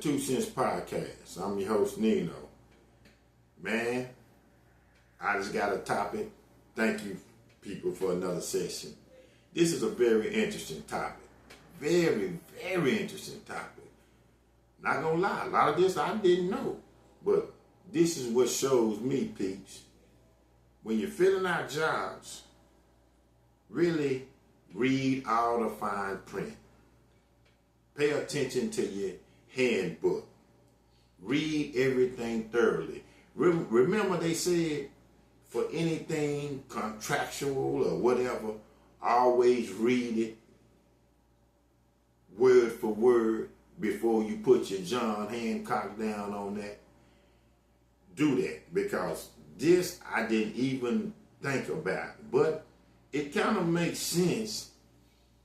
Two Cents Podcast. I'm your host, Nino. Man, I just got a topic. Thank you, people, for another session. This is a very interesting topic. Very, very interesting topic. Not gonna lie, a lot of this I didn't know. But this is what shows me, peeps. When you're filling out jobs, really read all the fine print. Pay attention to your handbook. Read everything thoroughly. Remember they said for anything contractual or whatever, always read it word for word before you put your John Hancock down on that. Do that, because this I didn't even think about. But it kind of makes sense.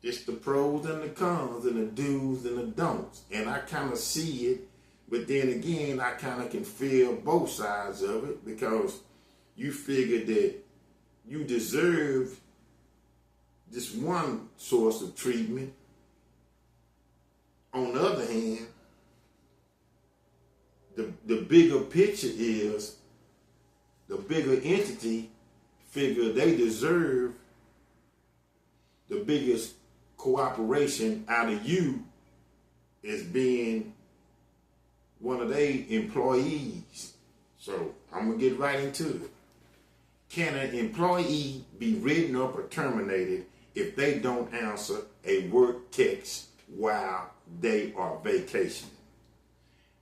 It's the pros and the cons and the do's and the don'ts. And I kind of see it, but then again, I kind of can feel both sides of it, because you figure that you deserve this one source of treatment. On the other hand, the bigger picture is the bigger entity figure they deserve the biggest cooperation out of you as being one of their employees. So I'm going to get right into it. Can an employee be written up or terminated if they don't answer a work text while they are vacationing?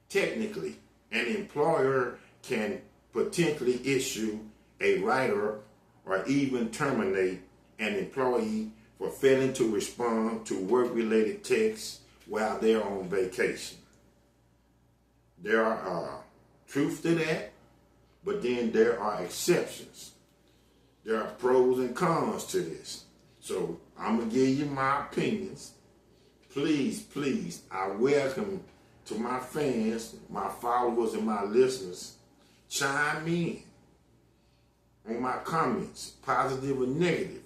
Technically, an employer can potentially issue a write-up or even terminate an employee for failing to respond to work-related texts while they're on vacation. There are truth to that, but then there are exceptions. There are pros and cons to this. So I'm going to give you my opinions. Please, I welcome to my fans, my followers, and my listeners, chime in on my comments, positive or negative.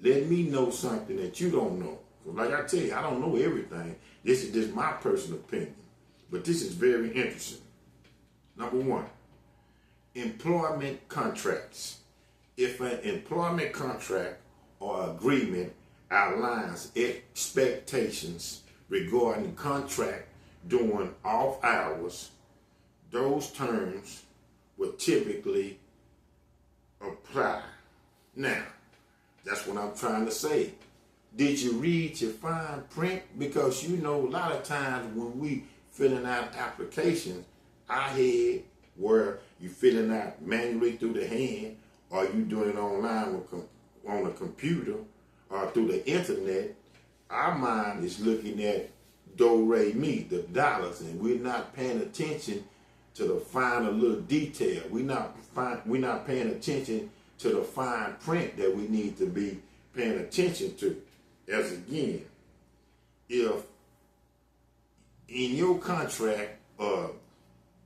Let me know something that you don't know. Like I tell you, I don't know everything. This is just my personal opinion. But this is very interesting. Number one, employment contracts. If an employment contract or agreement outlines expectations regarding contract during off hours, those terms will typically apply. Now, that's what I'm trying to say. Did you read your fine print? Because you know a lot of times when we filling out applications, I had where you filling out manually through the hand, or you doing it online on a computer or through the internet. Our mind is looking at do, re, mi, the dollars, and we're not paying attention to the finer little detail. We're not paying attention to the fine print that we need to be paying attention to. As again, if in your contract or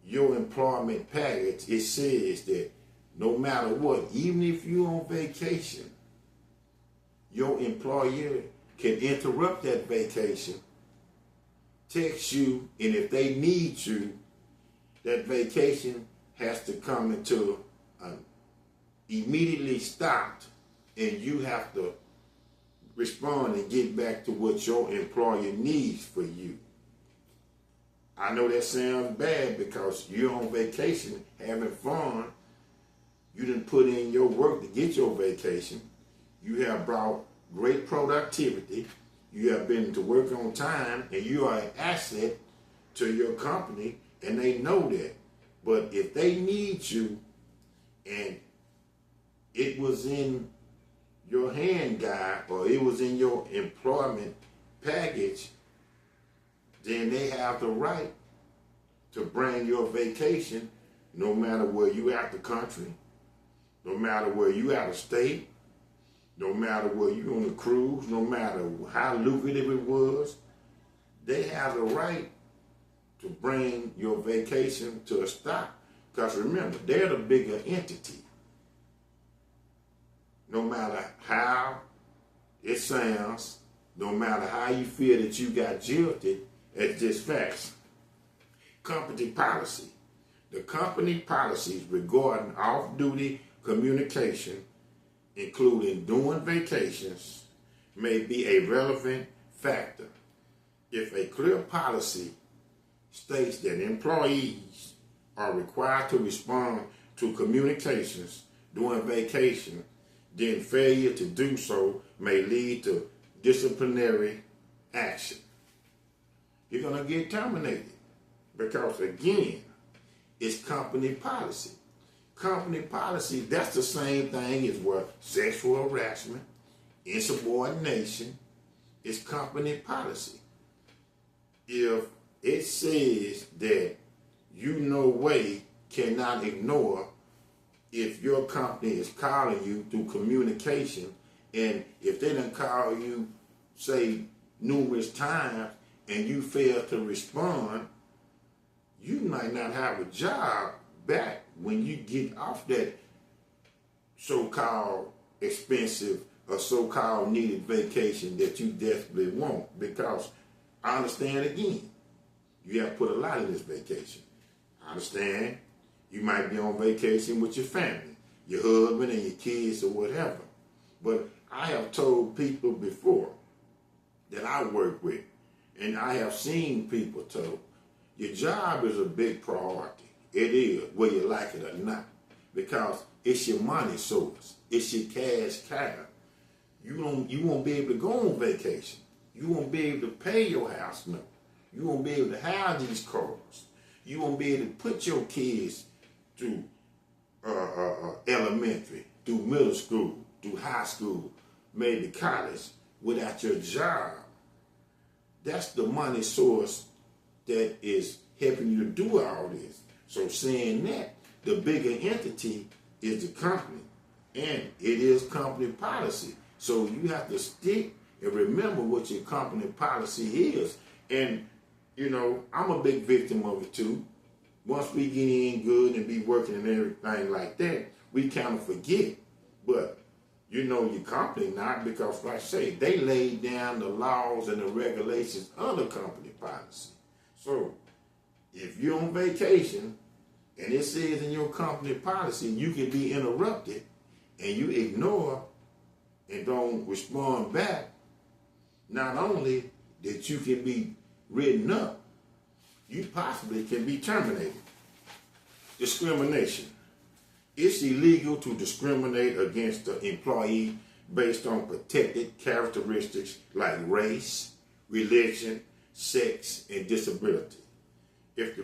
your employment package, it says that no matter what, even if you're on vacation, your employer can interrupt that vacation, text you, and if they need you, that vacation has to come into immediately stopped, and you have to respond and get back to what your employer needs for you. I know that sounds bad because you're on vacation having fun. You didn't put in your work to get your vacation. You have brought great productivity. You have been to work on time, and you are an asset to your company, and they know that. But if they need you and it was in your hand guide or it was in your employment package, then they have the right to bring your vacation no matter where you out the country, no matter where you out of state, no matter where you on a cruise, no matter how lucrative it was. They have the right to bring your vacation to a stop. Because remember, they're the bigger entity. No matter how it sounds, no matter how you feel that you got jilted, it's just facts. Company policy. The company policies regarding off-duty communication, including during vacations, may be a relevant factor. If a clear policy states that employees are required to respond to communications during vacation, then failure to do so may lead to disciplinary action. You're going to get terminated because, again, it's company policy. Company policy, that's the same thing as what sexual harassment, insubordination, is company policy. If it says that you no way cannot ignore if your company is calling you through communication, and if they done call you, say, numerous times, and you fail to respond, you might not have a job back when you get off that so-called expensive or so-called needed vacation that you desperately want. Because I understand, again, you have to put a lot in this vacation. I understand you might be on vacation with your family, your husband and your kids or whatever. But I have told people before that I work with, and I have seen people told, your job is a big priority. It is, whether you like it or not, because it's your money source. It's your cash cow. You won't be able to go on vacation. You won't be able to pay your house note. You won't be able to have these cars. You won't be able to put your kids through elementary, through middle school, through high school, maybe college, without your job. That's the money source that is helping you to do all this. So saying that, the bigger entity is the company, and it is company policy. So you have to stick and remember what your company policy is. And, you know, I'm a big victim of it too. Once we get in good and be working and everything like that, we kind of forget. But you know your company not, because like I say, they laid down the laws and the regulations of the company policy. So if you're on vacation and it says in your company policy you can be interrupted and you ignore and don't respond back, not only that you can be written up, you possibly can be terminated. Discrimination. It's illegal to discriminate against the employee based on protected characteristics like race, religion, sex, and disability. If the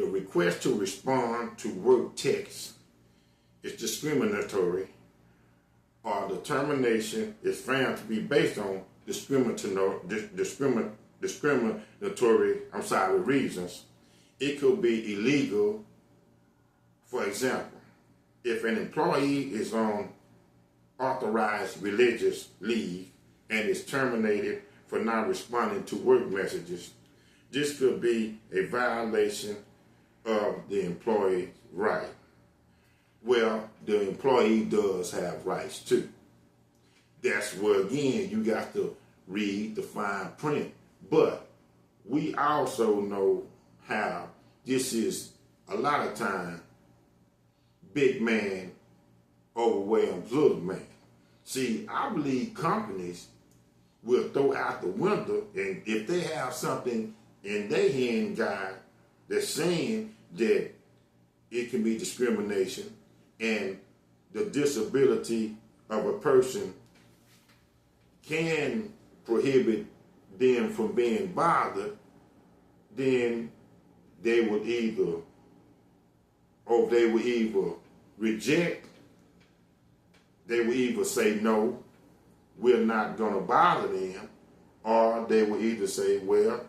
request to respond to work text is discriminatory, or the termination is found to be based on discriminatory reasons, it could be illegal. For example, if an employee is on authorized religious leave and is terminated for not responding to work messages, this could be a violation of the employee's right. Well, the employee does have rights too. That's where, again, you got to read the fine print. But we also know how this is a lot of time big man overwhelms little man. See, I believe companies will throw out the window, and if they have something in their hand guide that's saying that it can be discrimination and the disability of a person can prohibit them from being bothered, then they would either reject, they will either say no, we're not going to bother them, or they will either say, well,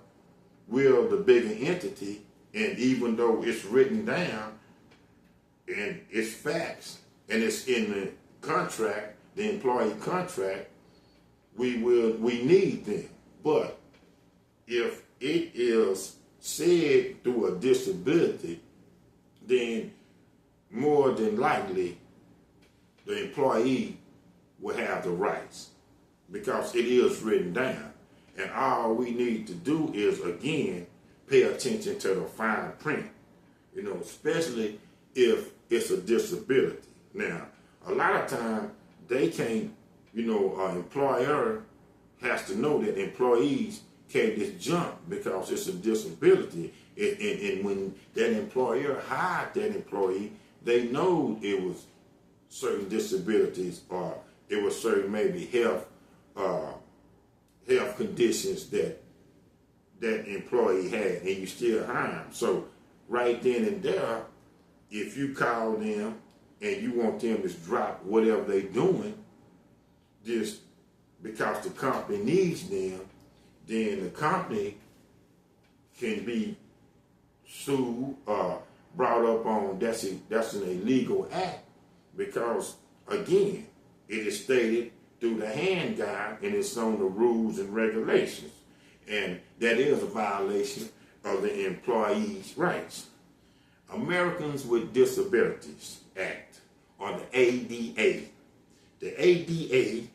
we're the bigger entity, and even though it's written down and it's facts and it's in the contract, the employee contract, we need them. But if it is said through a disability, then more than likely the employee will have the rights, because it is written down. And all we need to do is, again, pay attention to the fine print, especially if it's a disability. Now, a lot of times they can't, an employer has to know that employees can't just jump because it's a disability. And when that employer hired that employee, they know it was certain disabilities or it was certain maybe health conditions that employee had, and you still hire them. So right then and there, if you call them and you want them to drop whatever they're doing, just because the company needs them, then the company can be sued or brought up on that's an illegal act, because again, it is stated through the hand guide and it's on the rules and regulations, and that is a violation of the employee's rights. Americans with Disabilities Act, or the ADA. The ADA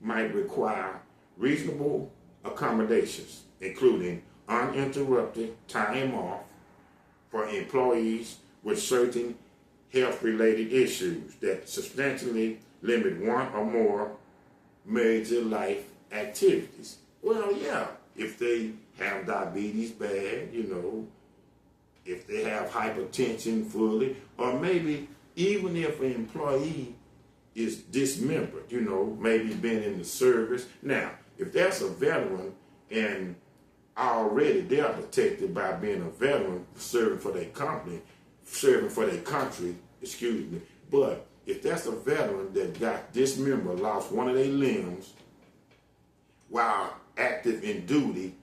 might require reasonable accommodations, including uninterrupted time off for employees with certain health-related issues that substantially limit one or more major life activities. Well, yeah, if they have diabetes bad, if they have hypertension fully, or maybe even if an employee is dismembered, maybe been in the service. Now, if that's a veteran and already they're protected by being a veteran, serving for their country, but if that's a veteran that got dismembered, lost one of their limbs while active in duty,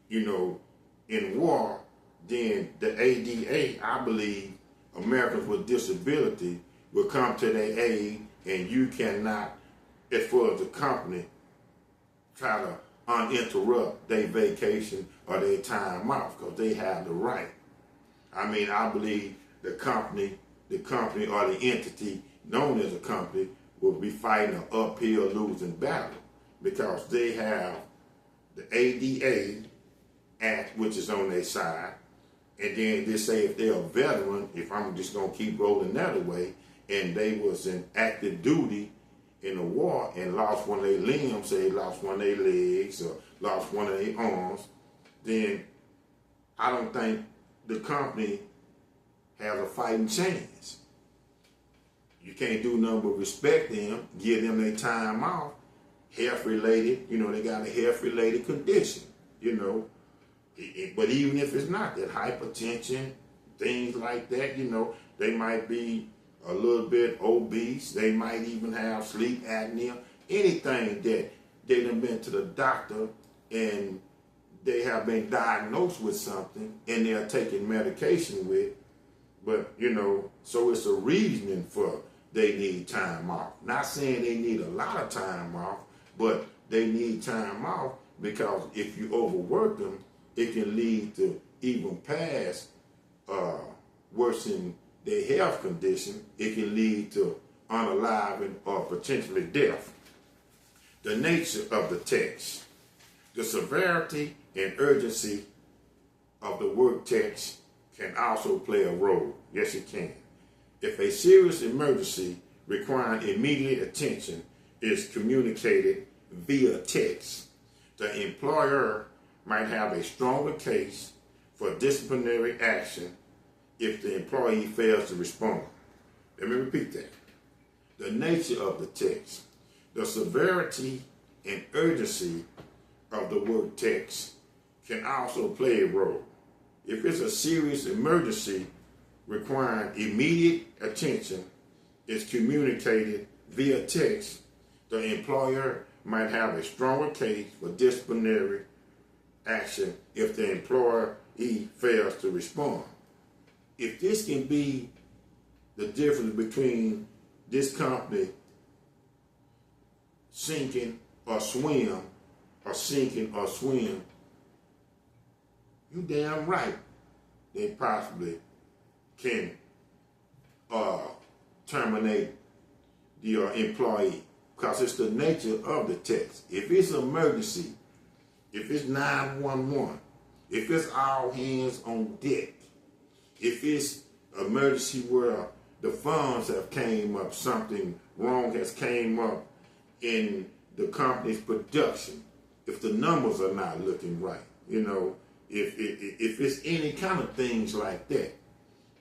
in war, then the ADA, I believe, Americans with Disability, will come to their aid, and you cannot, as far as the company, try to uninterrupt their vacation or their time off, because they have the right. I believe the company or the entity known as a company will be fighting an uphill losing battle, because they have the ADA Act, which is on their side, and then they say if they're a veteran, if I'm just going to keep rolling that away, and they was in active duty in a war and lost one of their limbs, say lost one of their legs or lost one of their arms, then I don't think the company has a fighting chance. You can't do nothing but respect them, give them their time off, health-related, they got a health-related condition, But even if it's not that, hypertension, things like that, they might be a little bit obese, they might even have sleep apnea, anything that they done been to the doctor and they have been diagnosed with something and they're taking medication with, but, so it's a reasoning for they need time off. Not saying they need a lot of time off, but they need time off because if you overwork them, it can lead to even past worsening their health condition. It can lead to unaliving or potentially death. The nature of the text. The severity and urgency of the work text can also play a role. Yes, it can. If a serious emergency requiring immediate attention is communicated via text, the employer might have a stronger case for disciplinary action if the employee fails to respond. Let me repeat that. The nature of the text. The severity and urgency of the work text can also play a role. If it's a serious emergency requiring immediate attention is communicated via text, the employer might have a stronger case for disciplinary action if the employee fails to respond. If this can be the difference between this company sinking or swim, or sinking or swim, you damn right they possibly can terminate the employee, because it's the nature of the text. If it's an emergency if it's 911, if it's all hands on deck, if it's emergency where the funds have came up, something wrong has came up in the company's production, if the numbers are not looking right, if it's any kind of things like that,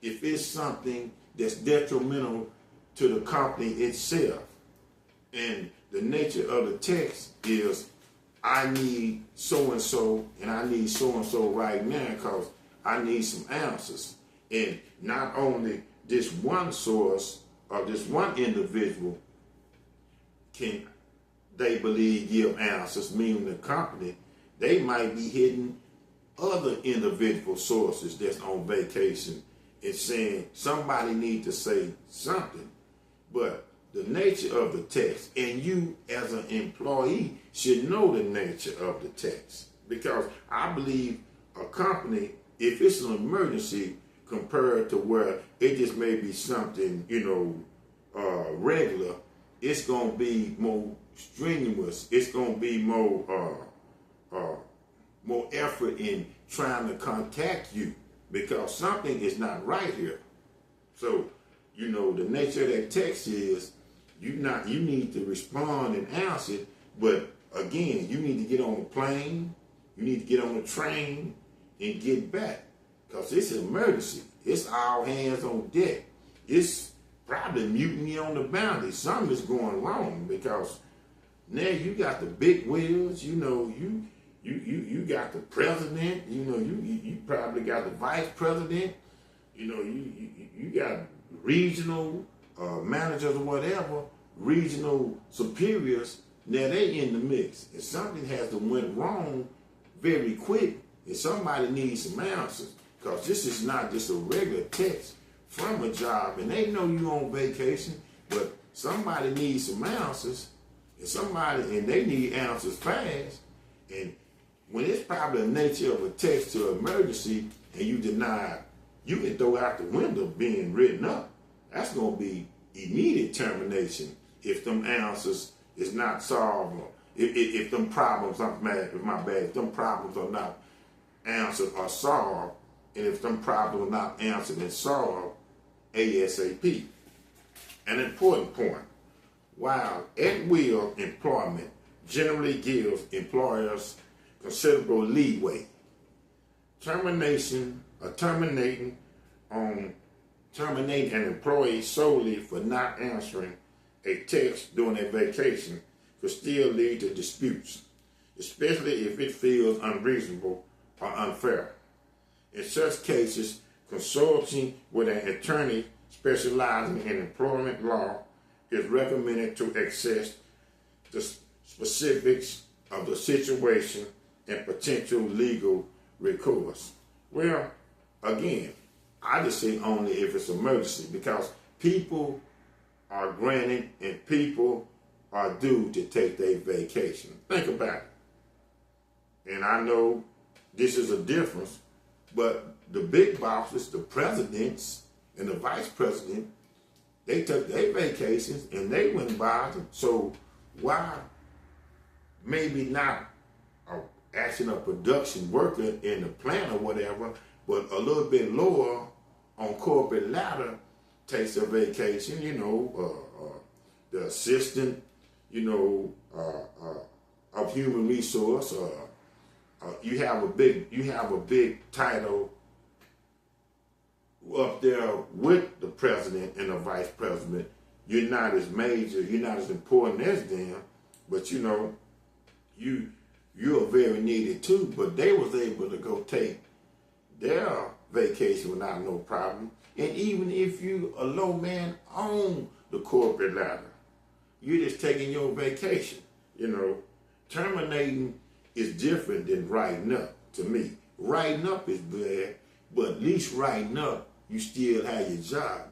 if it's something that's detrimental to the company itself, and the nature of the text is, I need so-and-so, and I need so-and-so right now because I need some answers. And not only this one source or this one individual can, they believe, give answers, meaning the company, they might be hitting other individual sources that's on vacation and saying somebody need to say something. But the nature of the text, and you as an employee should know the nature of the text, because I believe a company, if it's an emergency compared to where it just may be something, regular, it's going to be more strenuous. It's going to be more effort in trying to contact you because something is not right here. So, the nature of that text is you need to respond and answer it, but again, you need to get on the plane, you need to get on the train and get back. Because it's an emergency. It's all hands on deck. It's probably mutiny on the boundary. Something is going wrong because now you got the big wheels, you got the president, you probably got the vice president, you got regional managers or whatever, regional superiors. Now they in the mix. If something has to went wrong very quick, and somebody needs some answers, because this is not just a regular text from a job, and they know you on vacation, but somebody needs some answers, and they need answers fast. And when it's probably the nature of a text to emergency, and you deny, you can throw out the window being written up. That's going to be immediate termination if them answers is not solved, or if them problems, if them problems are not answered or solved, and if them problems are not answered and solved ASAP. An important point: while at-will employment generally gives employers considerable leeway, terminating an employee solely for not answering a text during a vacation could still lead to disputes, especially if it feels unreasonable or unfair. In such cases, consulting with an attorney specializing in employment law is recommended to assess the specifics of the situation and potential legal recourse. Well, again, I just say only if it's emergency, because people are granted and people are due to take their vacation. Think about it. And I know this is a difference, but the big bosses, the presidents and the vice president, they took their vacations and they went by them. So why maybe not actually a production worker in the plant or whatever, but a little bit lower on corporate ladder takes a vacation, the assistant, of human resource, you have a big title up there with the president and the vice president. You're not as major, you're not as important as them, but you're very needed too. But they was able to go take their vacation without no problem. And even if you a low man on the corporate ladder, you're just taking your vacation. Terminating is different than writing up to me. Writing up is bad, but at least writing up, you still have your job.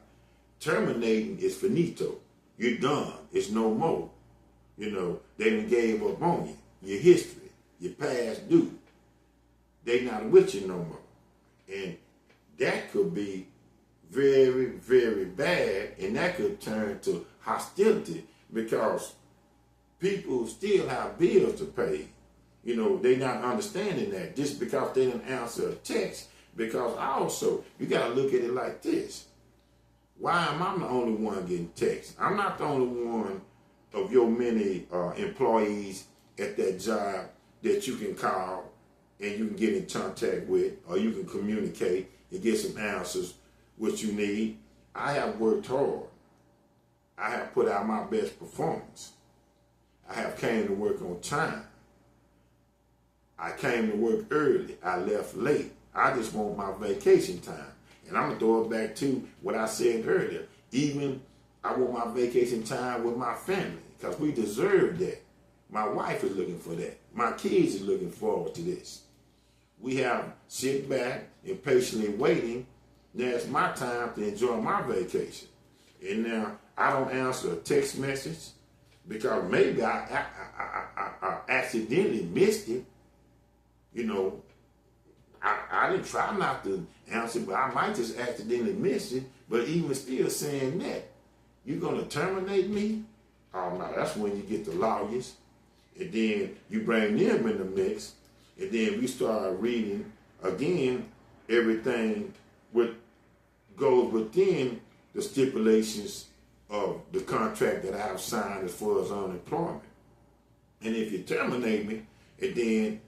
Terminating is finito. You're done. It's no more. They done gave up on you. Your history, your past due. They not with you no more. And that could be very, very bad, and that could turn to hostility because people still have bills to pay. They not understanding that just because they didn't answer a text. Because also, you got to look at it like this. Why am I the only one getting texts? I'm not the only one of your many employees at that job that you can call and you can get in contact with, or you can communicate and get some answers what you need. I have worked hard. I have put out my best performance. I have came to work on time. I came to work early. I left late. I just want my vacation time. And I'm going to throw it back to what I said earlier. Even I want my vacation time with my family because we deserve that. My wife is looking for that. My kids are looking forward to this. We have sit back and patiently waiting. Now it's my time to enjoy my vacation. And now I don't answer a text message because maybe I accidentally missed it. I didn't try not to answer, but I might just accidentally miss it. But even still saying that, you're going to terminate me? Oh, no, that's when you get the lawyers. And then you bring them in the mix. And then we start reading, again, everything goes within the stipulations of the contract that I have signed as far as unemployment. And if you terminate me, and then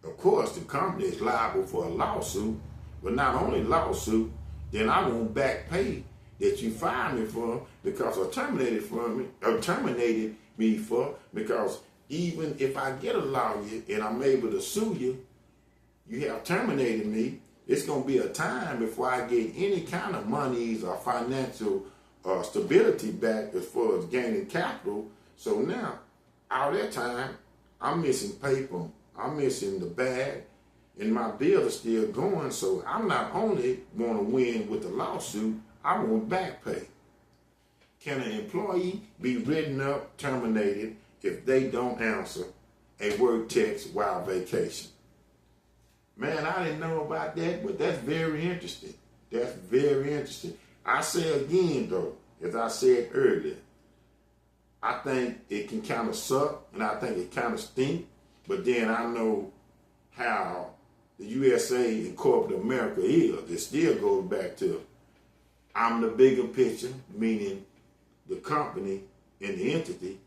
of course, the company is liable for a lawsuit, but not only lawsuit, then I want back pay that you fired me for because or terminated me for, because even if I get a lawyer and I'm able to sue you, you have terminated me. It's going to be a time before I get any kind of monies or financial stability back as far as gaining capital. So now, all that time, I'm missing paper. I'm missing the bag, and my bills are still going, so I'm not only want to win with the lawsuit, I want back pay. Can an employee be written up, terminated, if they don't answer a work text while vacation? Man, I didn't know about that, but that's very interesting. That's very interesting. I say again, though, as I said earlier, I think it can kind of suck, and I think it kind of stink. But then I know how the USA and corporate America is. It still goes back to I'm the bigger picture, meaning the company and the entity,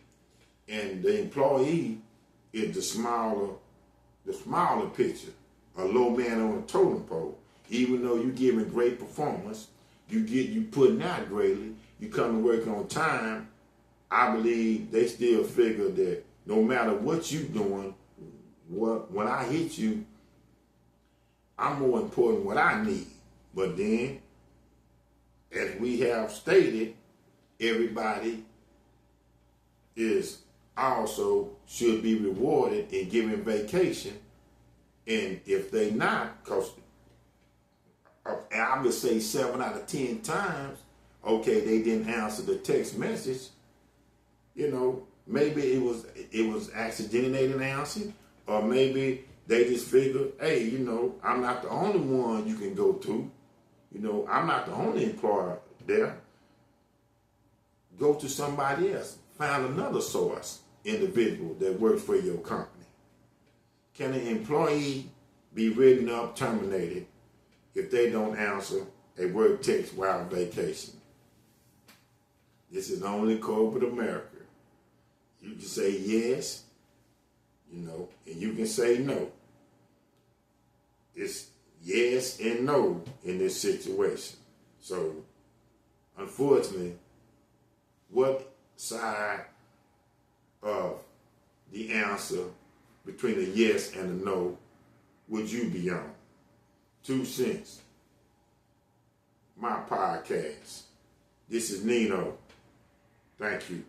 and the employee is the smaller picture, a low man on a totem pole. Even though you're giving great performance, you putting out greatly, you come to work on time, I believe they still figure that no matter what you're doing, when I hit you, I'm more important what I need. But then, as we have stated, everybody is also should be rewarded and given vacation. And if they not, because I would say 7 out of 10 times, okay, they didn't answer the text message. Maybe it was accidentally they didn't answer. Or maybe they just figure, hey, I'm not the only one you can go to. I'm not the only employer there. Go to somebody else. Find another source, individual that works for your company. Can an employee be written up, terminated, if they don't answer a work text while on vacation? This is only corporate America. You can say yes, and you can say no. It's yes and no in this situation. So, unfortunately, what side of the answer between a yes and a no would you be on? 2 cents. My podcast. This is Nino. Thank you.